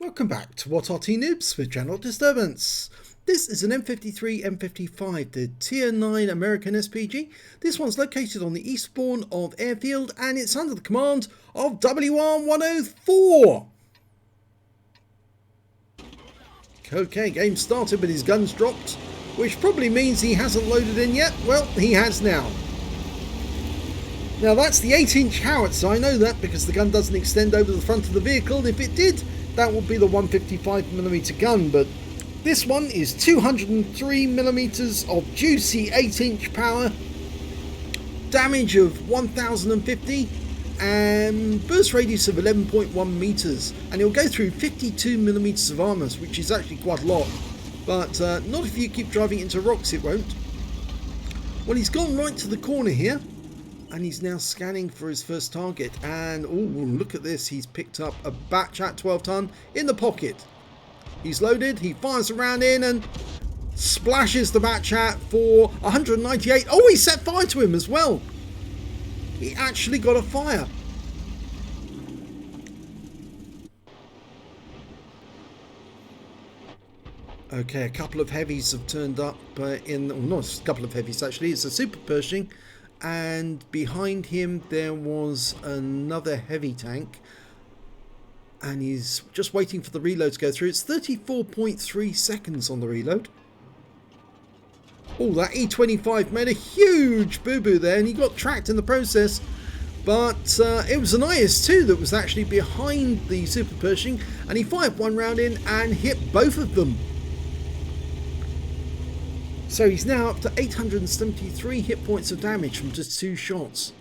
Welcome back to What Arty Noobs with Channel Disturbance. This is an M53 M55, the Tier 9 American SPG. This one's located on the eastbourne of Airfield and it's under the command of WR104. Okay, game started but his gun's dropped, which probably means he hasn't loaded in yet. Well, he has now. Now that's the 8-inch howitzer. I know that because the gun doesn't extend over the front of the vehicle. If it did, that would be the 155mm gun, but this one is 203mm of juicy 8-inch power, damage of 1050 and burst radius of 11.1 meters, and it'll go through 52mm of armor, which is actually quite a lot, but not if you keep driving into rocks, it won't. Well, he's gone right to the corner here and he's now scanning for his first target, and oh, look at this, he's picked up a batch at 12 ton in the pocket. He's loaded, he fires a round in and splashes the batch at for 198. Oh, he set fire to him as well. He actually got a fire. Okay, a couple of heavies have turned up not a couple of heavies actually, it's a Super Pershing. And behind him there was another heavy tank, and he's just waiting for the reload to go through. It's 34.3 seconds on the reload. Oh, that E25 made a huge boo-boo there, and he got tracked in the process, but it was an IS-2 that was actually behind the Super Pershing, and he fired one round in and hit both of them. So he's now up to 873 hit points of damage from just 2 shots.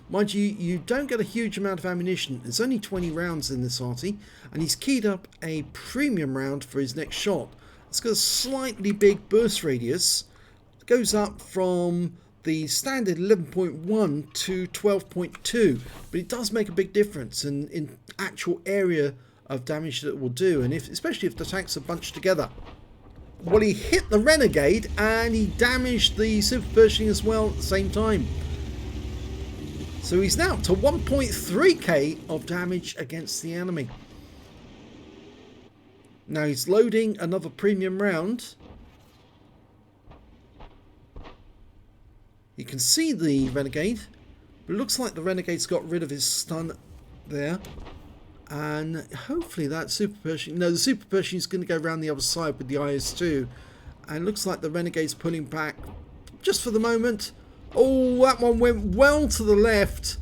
Mind you, you don't get a huge amount of ammunition. There's only 20 rounds in this Arty, and he's keyed up a premium round for his next shot. It's got a slightly big burst radius. It goes up from the standard 11.1 to 12.2, but it does make a big difference in actual area of damage that it will do, and especially if the tanks are bunched together. Well, he hit the Renegade and he damaged the Super Pershing as well at the same time. So he's now up to 1.3k of damage against the enemy. Now he's loading another premium round. You can see the Renegade, but it looks like the Renegade's got rid of his stun there. And hopefully that Super Pershing... No, the Super Pershing is going to go around the other side with the IS-2. And it looks like the Renegade's pulling back just for the moment. Oh, that one went well to the left.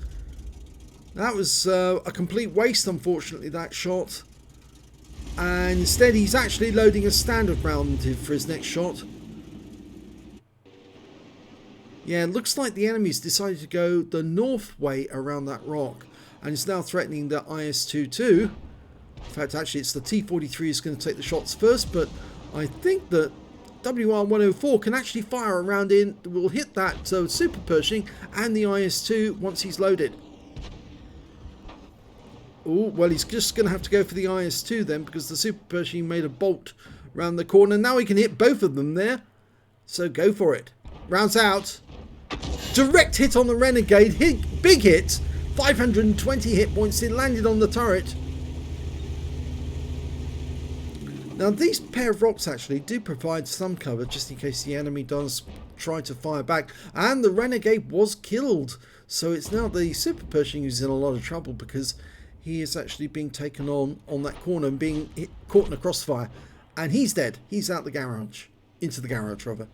That was a complete waste, unfortunately, that shot. And instead he's actually loading a standard round for his next shot. Yeah, it looks like the enemy's decided to go the north way around that rock. And it's now threatening the IS-2 too. In fact, actually, it's the T-43 who's going to take the shots first, but I think that WR104 can actually fire a round in. Will hit that Super Pershing and the IS-2 once he's loaded. Oh, well, he's just going to have to go for the IS-2 then, because the Super Pershing made a bolt round the corner. Now he can hit both of them there. So go for it. Rounds out. Direct hit on the Renegade. Big hit. 520 hit points. It landed on the turret. Now these pair of rocks actually do provide some cover just in case the enemy does try to fire back, and the Renegade was killed. So it's now the Super Pershing who's in a lot of trouble because he is actually being taken on that corner and being caught in a crossfire, and he's dead. He's out the garage, into the garage rather.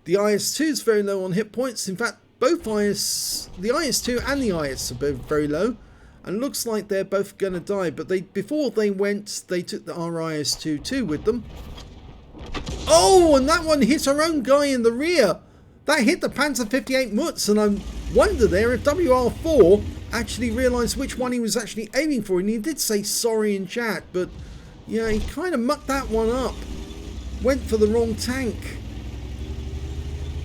The IS-2 is very low on hit points. In fact, both the IS-2 and the IS are both very low, and looks like they're both going to die. But before they went, they took the IS-2 too with them. Oh, and that one hit our own guy in the rear. That hit the Panzer 58 Mutz, and I wonder there if WR4 actually realised which one he was actually aiming for. And he did say sorry in chat, but yeah, he kind of mucked that one up. Went for the wrong tank.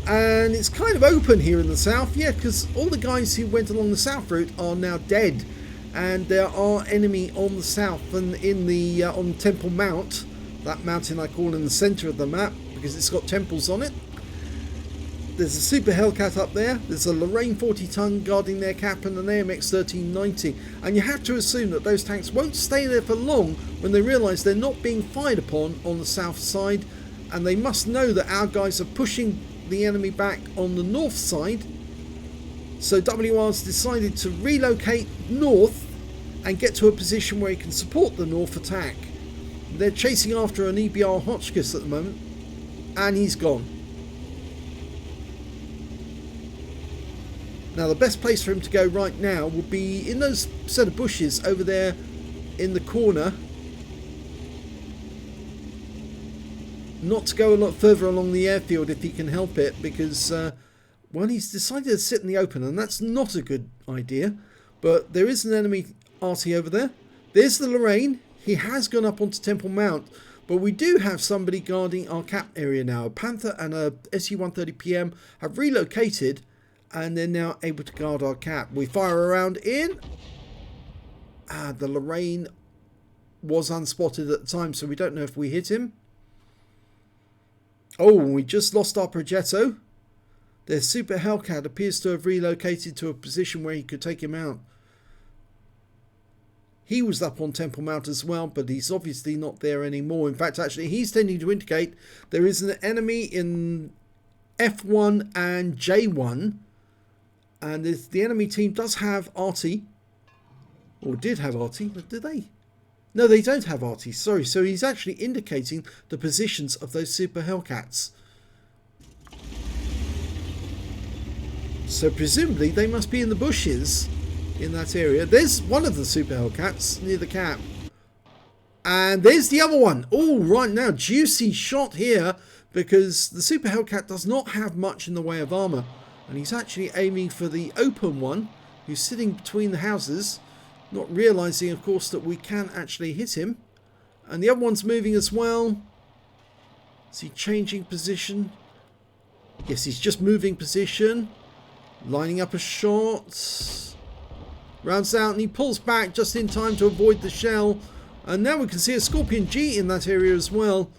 And it's kind of open here in the south, yeah, because all the guys who went along the south route are now dead, and there are enemy on the south and in the on Temple Mount, that mountain I call in the centre of the map because it's got temples on it. There's a Super Hellcat up there. There's a Lorraine 40-ton guarding their cap and an AMX 1390. And you have to assume that those tanks won't stay there for long when they realise they're not being fired upon on the south side. And they must know that our guys are pushing the enemy back on the north side. So WR's decided to relocate north and get to a position where he can support the north attack. They're chasing after an EBR Hotchkiss at the moment, and he's gone. Now the best place for him to go right now would be in those set of bushes over there in the corner. Not to go a lot further along the airfield if he can help it, because well, he's decided to sit in the open, and that's not a good idea. But there is an enemy Arty over there. There's the Lorraine. He has gone up onto Temple Mount, but we do have somebody guarding our cap area now. A Panther and a SU-130 PM have relocated, and they're now able to guard our cap. We fire around in. The Lorraine was unspotted at the time, so we don't know if we hit him. Oh, we just lost our Progetto. Their Super Hellcat appears to have relocated to a position where he could take him out. He was up on Temple Mount as well, but he's obviously not there anymore. In fact, actually, he's tending to indicate there is an enemy in F1 and J1. And the enemy team does have Arty. Or did have Arty. Do they? No, they don't have Arty. Sorry. So he's actually indicating the positions of those Super Hellcats. So presumably they must be in the bushes in that area. There's one of the Super Hellcats near the cap. And there's the other one. Oh, right now, juicy shot here, because the Super Hellcat does not have much in the way of armor. And he's actually aiming for the open one, who's sitting between the houses, not realizing, of course, that we can actually hit him. And the other one's moving as well. Is he changing position? Yes, he's just moving position. Lining up a shot. Rounds out and he pulls back just in time to avoid the shell. And now we can see a Scorpion G in that area as well.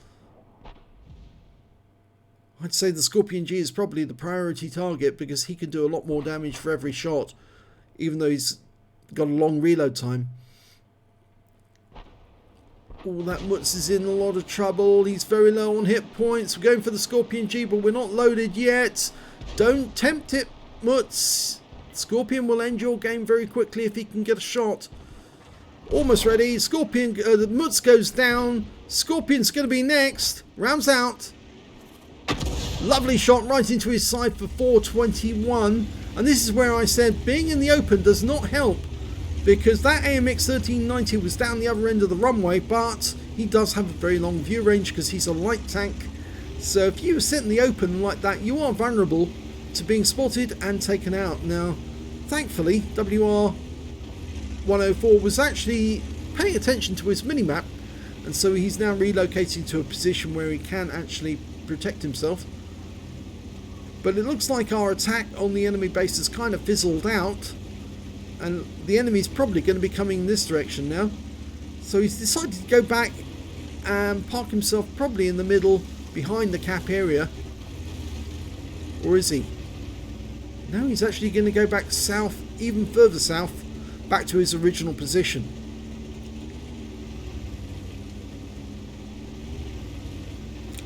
I'd say the Scorpion G is probably the priority target, because he can do a lot more damage for every shot, even though he's got a long reload time. Oh, that Mutz is in a lot of trouble. He's very low on hit points. We're going for the Scorpion G, but we're not loaded yet. Don't tempt it, Mutz. Scorpion will end your game very quickly if he can get a shot. Almost ready. Scorpion, the Mutz goes down. Scorpion's going to be next. Rounds out. Lovely shot right into his side for 421. And this is where I said being in the open does not help, because that AMX 1390 was down the other end of the runway, but he does have a very long view range because he's a light tank. So if you sit in the open like that, you are vulnerable to being spotted and taken out. Now, thankfully, WR104 was actually paying attention to his minimap, and so he's now relocating to a position where he can actually protect himself. But it looks like our attack on the enemy base has kind of fizzled out, and the enemy's probably going to be coming in this direction now. So he's decided to go back and park himself probably in the middle behind the cap area. Or is he? No, he's actually going to go back south, even further south, back to his original position.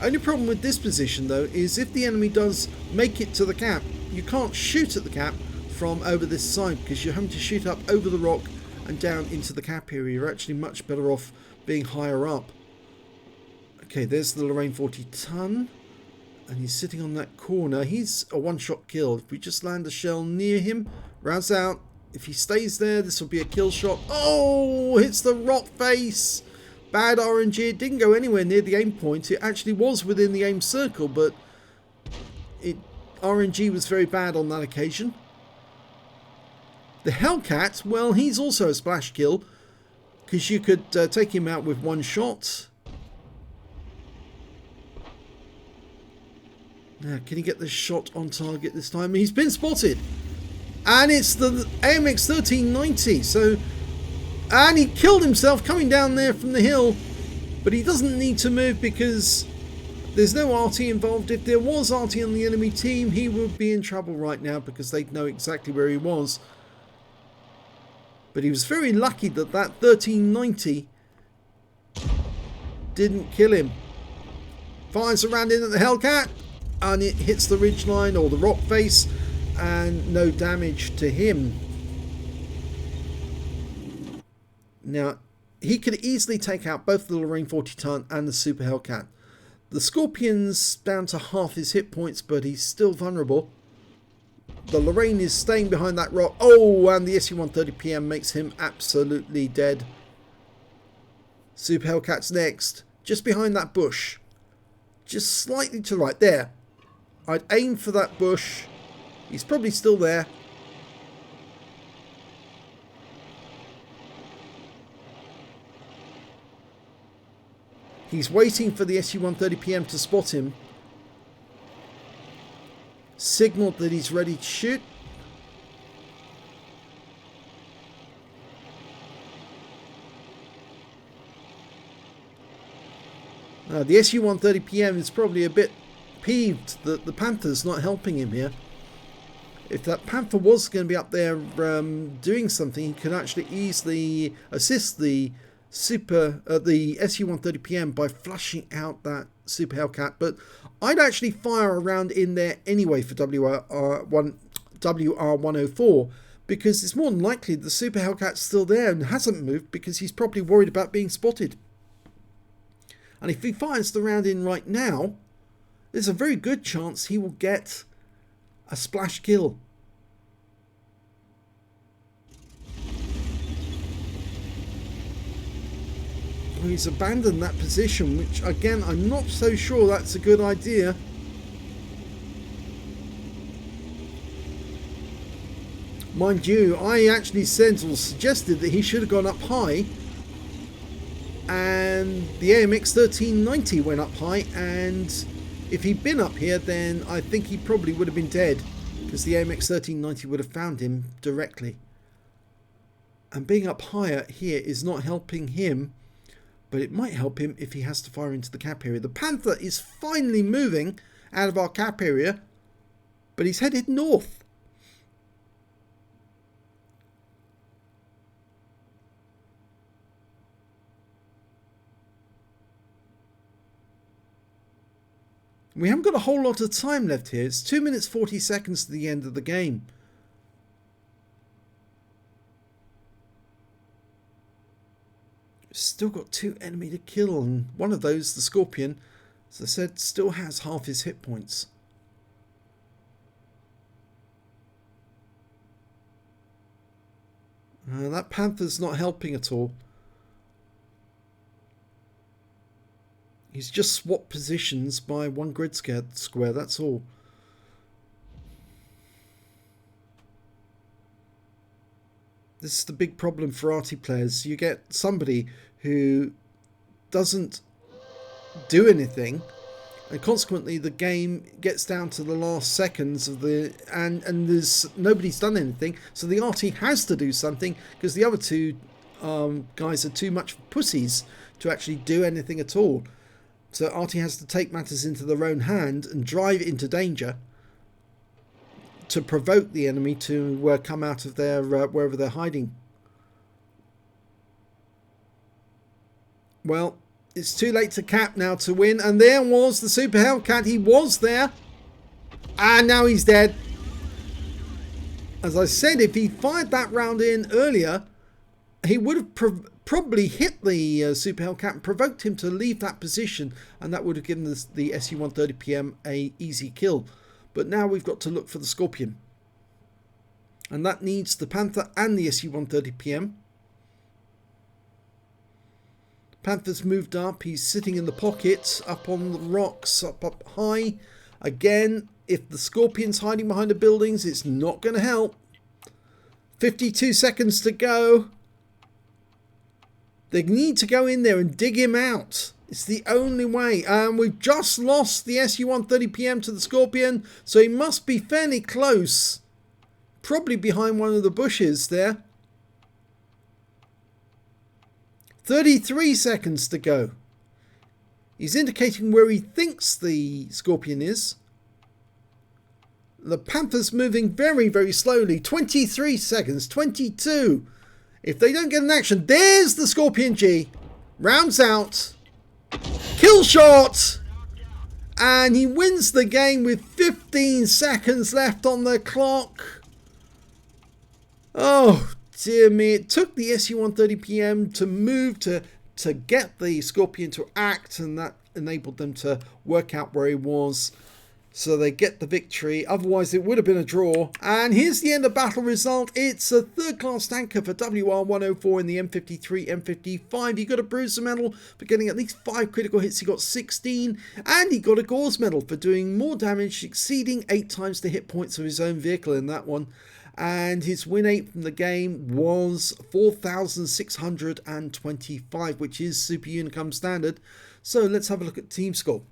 Only problem with this position though is if the enemy does make it to the cap, you can't shoot at the cap from over this side, because you're having to shoot up over the rock and down into the cap area. You're actually much better off being higher up. Okay, there's the Lorraine 40-ton, and he's sitting on that corner. He's a one-shot kill. If we just land a shell near him, rounds out. If he stays there, this will be a kill shot. Oh, hits the rock face. Bad RNG. It didn't go anywhere near the aim point. It actually was within the aim circle, but RNG was very bad on that occasion. The Hellcat, well, he's also a splash kill, because you could take him out with one shot. Now, can he get the shot on target this time? He's been spotted. And it's the AMX 1390. So, and he killed himself coming down there from the hill. But he doesn't need to move, because There's no Arty involved. If there was Arty on the enemy team, he would be in trouble right now because they'd know exactly where he was. But he was very lucky that that 1390 didn't kill him. Fires around in at the Hellcat, and it hits the ridgeline or the rock face, and no damage to him. Now, he could easily take out both the Lorraine 40 ton and the Super Hellcat. The Scorpion's down to half his hit points, but he's still vulnerable. The Lorraine is staying behind that rock. Oh, and the SU-130PM makes him absolutely dead. Super Hellcat's next, just behind that bush. Just slightly to the right. There. I'd aim for that bush. He's probably still there. He's waiting for the SU-130PM to spot him. Signaled that he's ready to shoot. The SU-130PM is probably a bit peeved that the Panther's not helping him here. If that Panther was going to be up there doing something, he could actually easily assist the SU-130PM by flushing out that Super Hellcat. But I'd actually fire around in there anyway for WR104, because it's more than likely the Super Hellcat's still there and hasn't moved because he's probably worried about being spotted. And if he fires the round in right now, there's a very good chance he will get a splash kill. He's abandoned that position, which again, I'm not so sure that's a good idea. Mind you, I actually said or suggested that he should have gone up high, and the AMX 1390 went up high, and if he'd been up here, then I think he probably would have been dead, because the AMX 1390 would have found him directly. And being up higher here is not helping him, but it might help him if he has to fire into the cap area. The Panther is finally moving out of our cap area, but he's headed north. We haven't got a whole lot of time left here. It's 2 minutes 40 seconds to the end of the game. Still got 2 enemy to kill, and one of those, the Scorpion, as I said, still has half his hit points. That Panther's not helping at all. He's just swapped positions by 1 grid square, that's all. This is the big problem for Arty players. You get somebody who doesn't do anything, and consequently the game gets down to the last seconds of the and there's nobody's done anything, so the Arty has to do something because the other two guys are too much pussies to actually do anything at all. So Arty has to take matters into their own hand and drive into danger to provoke the enemy to come out of their wherever they're hiding. Well, it's too late to cap now to win, and there was the Super Hellcat. He was there, and now he's dead. As I said, if he fired that round in earlier, he would have probably hit the Super Hellcat and provoked him to leave that position, and that would have given the SU-130PM a easy kill. But now we've got to look for the Scorpion. And that needs the Panther and the SU-130PM. Panther's moved up. He's sitting in the pocket, up on the rocks, up high. Again, if the Scorpion's hiding behind the buildings, it's not going to help. 52 seconds to go. They need to go in there and dig him out. It's the only way. And we've just lost the SU-130PM to the Scorpion, so he must be fairly close. Probably behind one of the bushes there. 33 seconds to go. He's indicating where he thinks the Scorpion is. The Panther's moving very, very slowly. 23 seconds, 22. If they don't get an action, there's the Scorpion G. Rounds out. Kill shot. And he wins the game with 15 seconds left on the clock. Oh, dear me. It took the SU-130PM to move to get the Scorpion to act, and that enabled them to work out where he was. So they get the victory. Otherwise, it would have been a draw. And here's the end of battle result. It's a third-class tanker for WR104 in the M53, M55. He got a Bruiser medal for getting at least 5 critical hits. He got 16. And he got a Gore's medal for doing more damage, exceeding 8 times the hit points of his own vehicle in that one. And his win 8 from the game was 4,625, which is Super Unicum standard. So let's have a look at team score.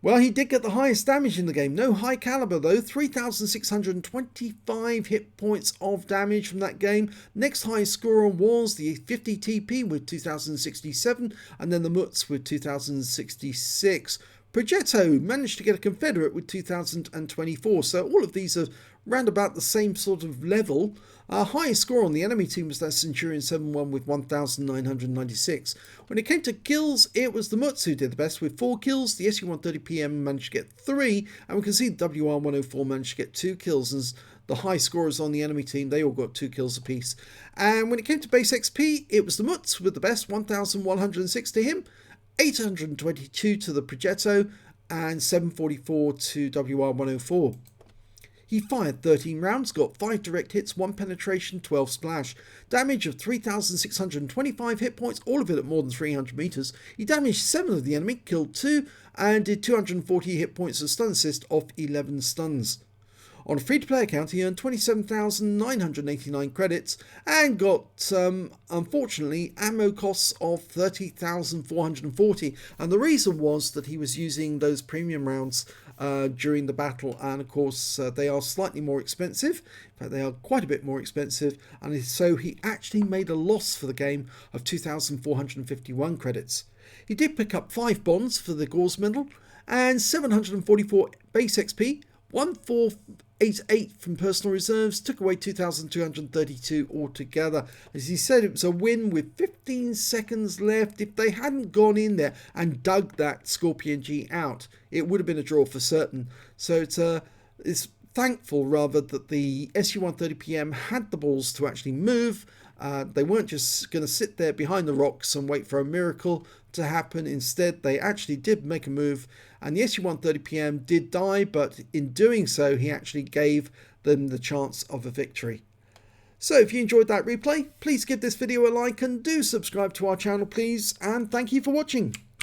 Well, he did get the highest damage in the game. No high caliber though. 3,625 hit points of damage from that game. Next highest scorer was the 50 TP with 2,067, and then the Mutz with 2,066. Progetto managed to get a Confederate with 2,024. So all of these are round about the same sort of level. Highest score on the enemy team was that Centurion 7-1 with 1,996. When it came to kills, it was the Mutz who did the best with 4 kills. The SU-130PM managed to get 3, and we can see WR104 managed to get 2 kills. And the high scorers on the enemy team, they all got 2 kills apiece. And when it came to base XP, it was the Mutz with the best, 1,106 to him, 822 to the Progetto, and 744 to WR104. He fired 13 rounds, got 5 direct hits, 1 penetration, 12 splash. Damage of 3,625 hit points, all of it at more than 300 meters. He damaged 7 of the enemy, killed 2, and did 240 hit points of stun assist off 11 stuns. On a free-to-play account, he earned 27,989 credits and got, unfortunately, ammo costs of 30,440. And the reason was that he was using those premium rounds during the battle, and of course they are slightly more expensive. In fact, they are quite a bit more expensive, and so he actually made a loss for the game of 2,451 credits. He did pick up 5 bonds for the Gore's medal and 744 base XP, 1488 from personal reserves, took away 2,232 altogether. As he said, it was a win with 15 seconds left. If they hadn't gone in there and dug that Scorpion G out, it would have been a draw for certain. So it's thankful rather that the SU-130PM had the balls to actually move. They weren't just going to sit there behind the rocks and wait for a miracle to happen. Instead, they actually did make a move, and the SU-130PM did die, but in doing so, he actually gave them the chance of a victory. So if you enjoyed that replay, please give this video a like and do subscribe to our channel, please, and thank you for watching.